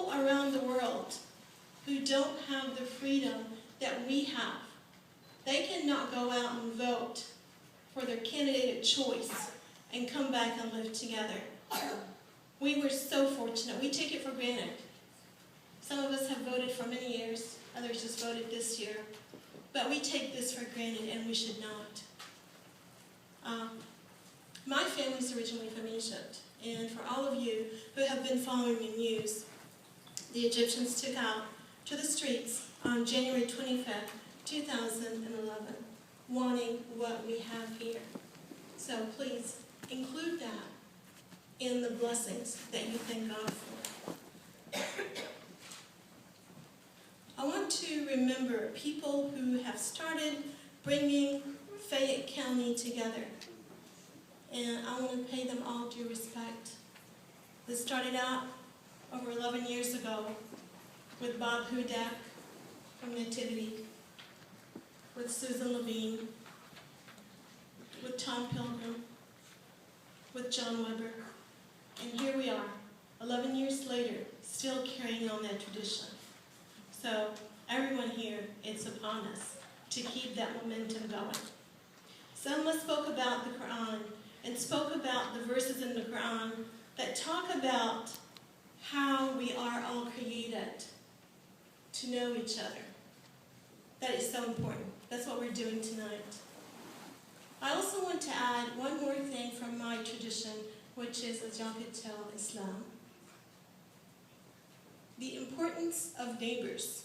people around the world who don't have the freedom that we have. They cannot go out and vote for their candidate of choice and come back and live together. We were so fortunate. We take it for granted. Some of us have voted for many years. Others just voted this year. But we take this for granted, and we should not. My family's originally from Egypt. And for all of you who have been following the news, the Egyptians took out to the streets on January 25th, 2011, wanting what we have here. So please include that in the blessings that you thank God for. I want to remember people who have started bringing Fayette County together. And I want to pay them all due respect. This started out over 11 years ago with Bob Hudak from Nativity, with Susan Levine, with Tom Pilgrim, with John Weber. And here we are, 11 years later, still carrying on that tradition. So everyone here, it's upon us to keep that momentum going. Some of us spoke about the Quran and spoke about the verses in the Quran that talk about how we are all created to know each other. That is so important. That's what we're doing tonight. I also want to add one more thing from my tradition, which is, as y'all could tell, Islam. The importance of neighbors.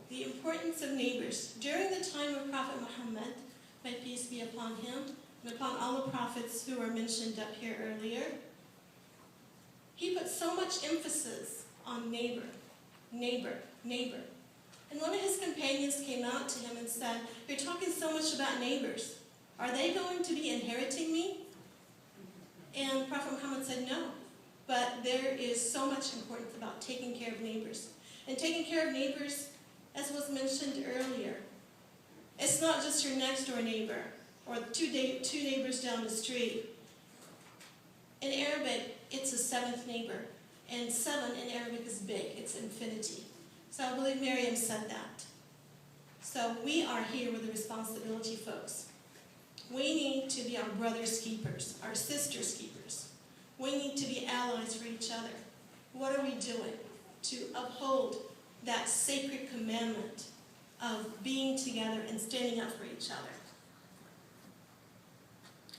The importance of neighbors. During the time of Prophet Muhammad, may peace be upon him, and upon all the prophets who were mentioned up here earlier, he put so much emphasis on neighbor, neighbor, neighbor. And one of his companions came out to him and said, "You're talking so much about neighbors. Are they going to be inheriting me?" And Prophet Muhammad said, "No. But there is so much importance about taking care of neighbors." And taking care of neighbors, as was mentioned earlier, it's not just your next door neighbor or two neighbors down the street. In Arabic, it's a seventh neighbor. And 7 in Arabic is big. It's infinity. So I believe Miriam said that. So we are here with a responsibility, folks. We need to be our brother's keepers, our sister's keepers. We need to be allies for each other. What are we doing to uphold that sacred commandment of being together and standing up for each other?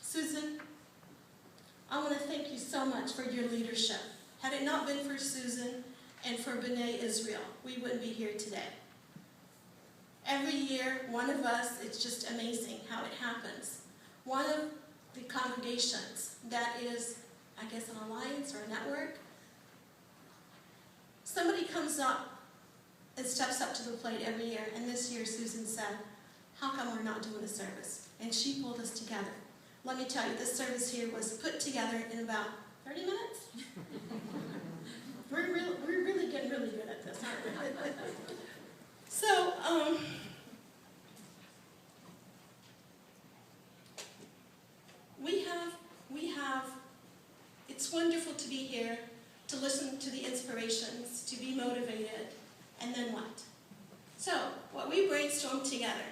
Susan, I want to thank you so much for your leadership. Had it not been for Susan and for B'nai Israel, we wouldn't be here today. Every year, one of us, it's just amazing how it happens. One of the congregations that is, I guess, an alliance or a network, somebody comes up and steps up to the plate every year, and this year Susan said, "How come we're not doing a service?" And she pulled us together. Let me tell you, this service here was put together in about 30 minutes. We're really getting really good at this, aren't we? So, it's wonderful to be here, to listen to the inspirations, to be motivated, and then what? So, what we brainstormed together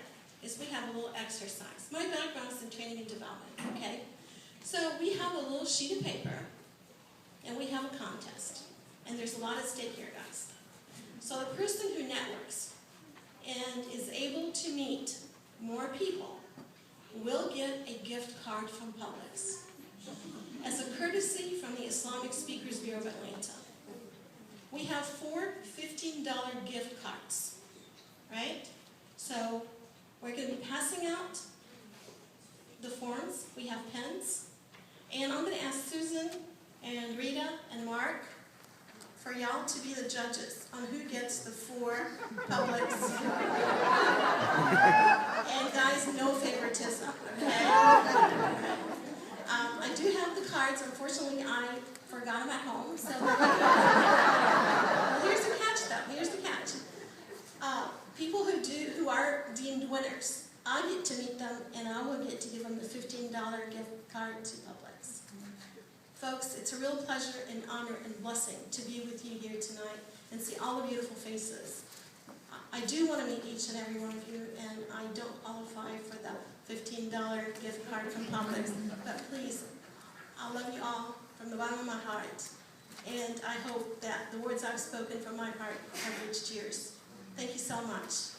is we have a little exercise. My background is in training and development, okay? So we have a little sheet of paper, and we have a contest. And there's a lot at stake here, guys. So the person who networks and is able to meet more people will get a gift card from Publix as a courtesy from the Islamic Speakers Bureau of Atlanta. We have 4 $15 gift cards, right? So we're going to be passing out the forms. We have pens. And I'm going to ask Susan and Rita and Mark for y'all to be the judges on who gets the 4 Publix. And guys, no favoritism, okay? I do have the cards. Unfortunately, I forgot them at home. So well, here's the catch, though. Here's the catch. People who are deemed winners, I get to meet them, and I will get to give them the $15 gift card to Publix. Folks, it's a real pleasure and honor and blessing to be with you here tonight and see all the beautiful faces. I do want to meet each and every one of you, and I don't qualify for that $15 gift card from Publix, but please, I love you all from the bottom of my heart, and I hope that the words I've spoken from my heart have reached yours. Thank you so much.